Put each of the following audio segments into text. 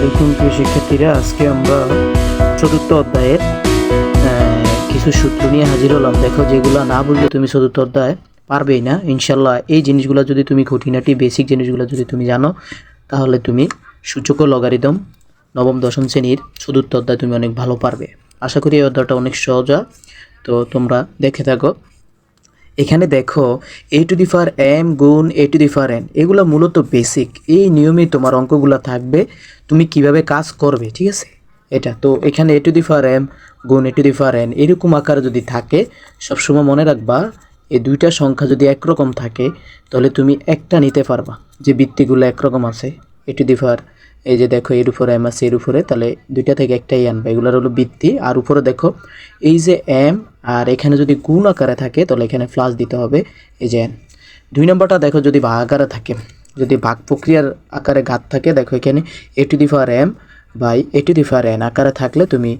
আসসালামাইকুম প্রিয় শিক্ষার্থীরা, আজকে আমরা চতুর্থ অধ্যায়ের কিছু সূত্র নিয়ে হাজির হলাম। দেখো, যেগুলো না বুঝলে তুমি চতুর্থ অধ্যায় পারবেই না ইনশাল্লাহ। এই জিনিসগুলো যদি তুমি খুঁটিনাটি বেসিক জিনিসগুলো যদি তুমি জানো, তাহলে তুমি সূচক ও লগারিদম নবম দশম শ্রেণীর চতুর্থ অধ্যায় তুমি অনেক ভালো পারবে। আশা করি এই অধ্যায়টা অনেক সহজ, তো তোমরা দেখে থাকো। এখানে দেখো a to the power M গুণ এ টু দি পাওয়ার এন, এগুলো মূলত বেসিক। এই নিয়মে তোমার অঙ্কগুলো থাকবে, তুমি কিভাবে কাজ করবে, ঠিক আছে। এটা তো এখানে a to the power M গুণ এ টু দি পাওয়ার এন এরকম আকারে যদি থাকে, সবসময় মনে রাখবা এই দুইটা সংখ্যা যদি একরকম থাকে তাহলে তুমি একটা নিতে পারবা, যে বৃত্তিগুলো একরকম আছে। এ টু দি পাওয়ার, এই যে দেখো এর উপরে এম আছে, এর উপরে, তাহলে দুইটা থেকে একটাই আনবা, এগুলোর হলো বৃত্তি। আর উপরে দেখো এই যে এম, আর এখানে যদি গুণ আকারে থাকে তাহলে এখানে প্লাস দিতে হবে, এই যে এন। 2 নম্বরটা দেখো যদি ভাগ আকারে থাকে, যদি ভাগ প্রক্রিয়ার আকারে ঘাত থাকে, দেখো এখানে a to the power m by a to the power n আকারে থাকলে তুমি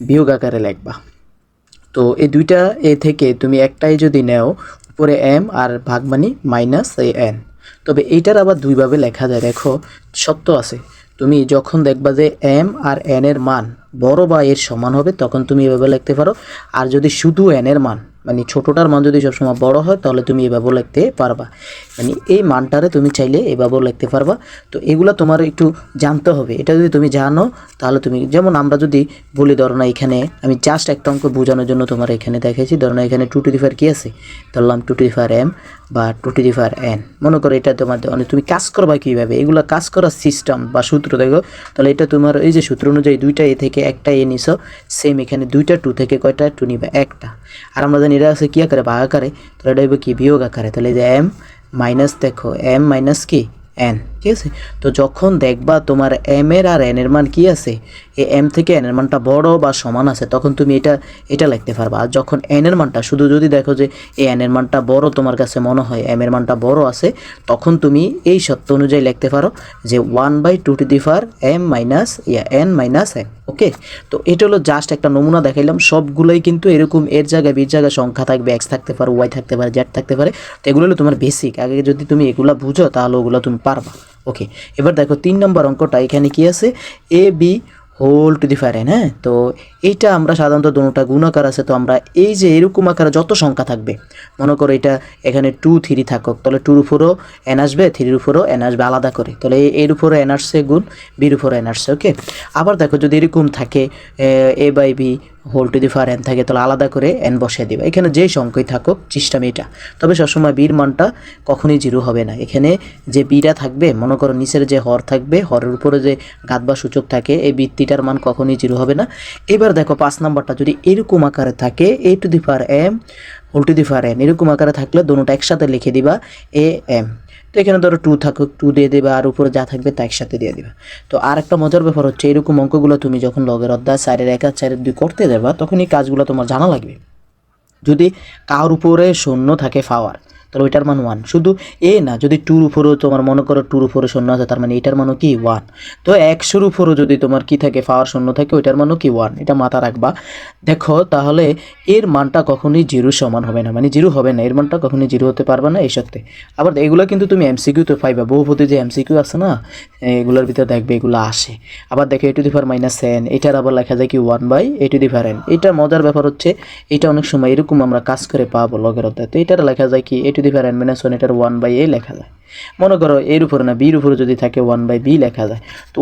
বিয়োগ আকারে লিখবা। তো এই দুইটা এ থেকে তুমি একটাই যদি নেও, উপরে এম আর ভাগ মানি মাইনাস এই এন। তবে এইটার আবার দুইভাবে লেখা যায়, দেখো সত্য আছে। তুমি যখন দেখবা যে এম আর এন এর মান বড় বা এর সমান হবে, তখন তুমি এভাবে লিখতে পারো। আর যদি শুধু এন এর মান, মানে ছোটোটার মান যদি সবসময় বড় হয়, তাহলে তুমি এভাবেও লিখতে পারবা। মানে এই মানটারে তুমি চাইলে এভাবেও লিখতে পারবা। তো এগুলো তোমার একটু জানতে হবে। এটা যদি তুমি জানো, তাহলে তুমি, যেমন আমরা যদি বলি, ধরো না এখানে আমি জাস্ট একটা অঙ্ক বোঝানোর জন্য তোমার এখানে দেখাইছি। ধরো না এখানে 2 টু দি পাওয়ার কী আছে, ধরলাম 2 টু দি পাওয়ার এম বা 2 টু দি পাওয়ার এন। মনে করো এটা তোমার তুমি কাজ করবা কীভাবে, এগুলো কাজ করার সিস্টেম বা সূত্র দেখো। তাহলে এটা তোমার এই যে সূত্র অনুযায়ী দুইটা এ থেকে একটা এ নিছো, সেম এখানে দুইটা 2 থেকে কয়টা 2 নিবা, একটা। আর আমরা জানি এটা আছে কী আকারে, ভাগ আকারে, তাহলে এটা হবে কি বিয়োগ আকারে। তাহলে এই যে এম মাইনাস, দেখো এম মাইনাস কি এন, ঠিক আছে। তো যখন দেখবা তোমার এম এর আর এন এর মান কি আছে, এই এম থেকে এন এর মানটা বড় বা সমান আছে, তখন তুমি এটা লিখতে পারবা। আর যখন এন এর মানটা শুধু যদি দেখো যে এই এন এর মানটা বড়, তোমার কাছে মনে হয় এম এর মানটা বড় আছে, তখন তুমি এই সত্য অনুযায়ী লিখতে পারো যে 1/2 to the power m minus n minus n. Okay, তো এটা হলো জাস্ট একটা নমুনা দেখাইলাম। সবগুলোই কিন্তু এরকম এর জায়গায় বির জায়গায় সংখ্যা থাকবে, এক্স থাকতে পারে, ওয়াই থাকতে পারে, জেড থাকতে পারে। তো এগুলো হলো তোমার বেসিক। আগে যদি তুমি এগুলো বুঝো, তাহলে ওগুলো তুমি পারবা। ওকে, এবার দেখো 3 নম্বর অঙ্কটা। এখানে কি আছে, a b whole to the power n. হ্যাঁ, তো এইটা আমরা সাধারণত দুটোটা গুণাকার আছে, তো আমরা এই যে এরকম আকারে যত সংখ্যা থাকবে, মনে করো এটা এখানে 2 3 থাকুক, তাহলে 2-র উপরও এন আসবে, 3-র উপরও এন আসবে আলাদা করে। তাহলে এর উপরে এন আসছে গুণ, বির উপরে এন আসছে। ওকে, আবার দেখো যদি এরকম থাকে a by b whole to the power n থাকে, তাহলে আলাদা করে এন বসিয়ে দিবা। এখানে যেই সংখ্যাই থাকুক, সিস্টেম এটা। তবে সবসময় বির মানটা কখনোই 0 হবে না। এখানে যে বিটা থাকবে, মনে করো নিচের যে হর থাকবে, হরের উপরে যে ঘাত বা সূচক থাকে, এই বৃত্তিটার মান কখনোই 0 হবে না। এবার দেখো 5 নাম্বারটা যদি এরকম আকারে থাকে, a to the power m whole to the power n এরকম আকারে থাকলে দুটোটা একসাথে লিখে দিবা এ এম। তো এখানে ধরো 2 থাকুক, 2 দিয়ে দেবা, আর উপরে যা থাকবে তা একসাথে দিয়ে দিবা। তো আর একটা মজার ব্যাপার হচ্ছে, এরকম অঙ্কগুলো তুমি যখন লগের অধ্যায় 4-এর 1 আর 4-এর 2 করতে দেবা, তখন এই কাজগুলো তোমার জানা লাগবে। যদি কার উপরে শূন্য থাকে পাওয়ার, তাহলে ওইটার মান 1। শুধু এ না, যদি 2-র উপরেও তোমার মনে করো 2-র উপরে শূন্য আছে, তার মানে এটার মানও কি 1। তো 100-র উপরেও যদি তোমার কি থাকে, পাওয়ার শূন্য থাকে, ওইটার মানও কি 1। এটা মাথা রাখবা। দেখো তাহলে এর মানটা কখনোই 0 সমান হবে না, মানে 0 হবে না, এর মানটা কখনোই 0 হতে পারবে না এই সত্যি। আবার এগুলো কিন্তু তুমি এমসিকিউতে পাইবা, বহুপতি যে এমসিকিউ আছে না, এগুলোর ভিতরে দেখবে এগুলো আসে। আবার দেখো a to the power minus n, এটার আবার লেখা যায় কি 1/a two the power N. এটা মজার ব্যাপার হচ্ছে, এটা অনেক সময় এরকম আমরা কাজ করে পাবো লগের অধ্যায়। তো এটার লেখা যায় কি a to the power n minus 1, এটার 1/a লেখা যায়। মনে করো এর উপরে না, বির উপরে যদি থাকে 1/b লেখা যায়। তো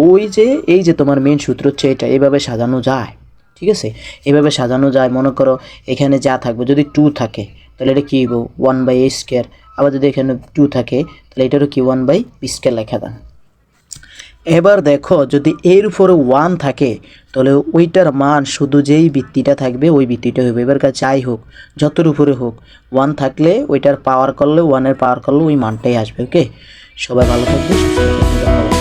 এই যে তোমার মেন সূত্র হচ্ছে এটা, এইভাবে সাজানো যায়, ঠিক আছে। এভাবে সাজানো যায়। মনে করো এখানে যা থাকবে, যদি 2 থাকে তাহলে এটা কী হইব 1/a স্কোয়ার। আবার যদি এখানে 2 থাকে, তাহলে এটারও কি 1/b স্কোয়ার লেখা দেন। এবার দেখো যদি এর উপরে 1 থাকে, তাহলে ওইটার মান শুধু যেই বৃত্তিটা থাকবে ওই বৃত্তিটা হবে। এবার যাই হোক, যতর উপরে হোক, 1 থাকলে ওইটার পাওয়ার করলে, 1-এর পাওয়ার করলে ওই মানটাই আসবে। ওকে, সবাই ভালো থাকবে, সুস্থ থাকবে, ধন্যবাদ।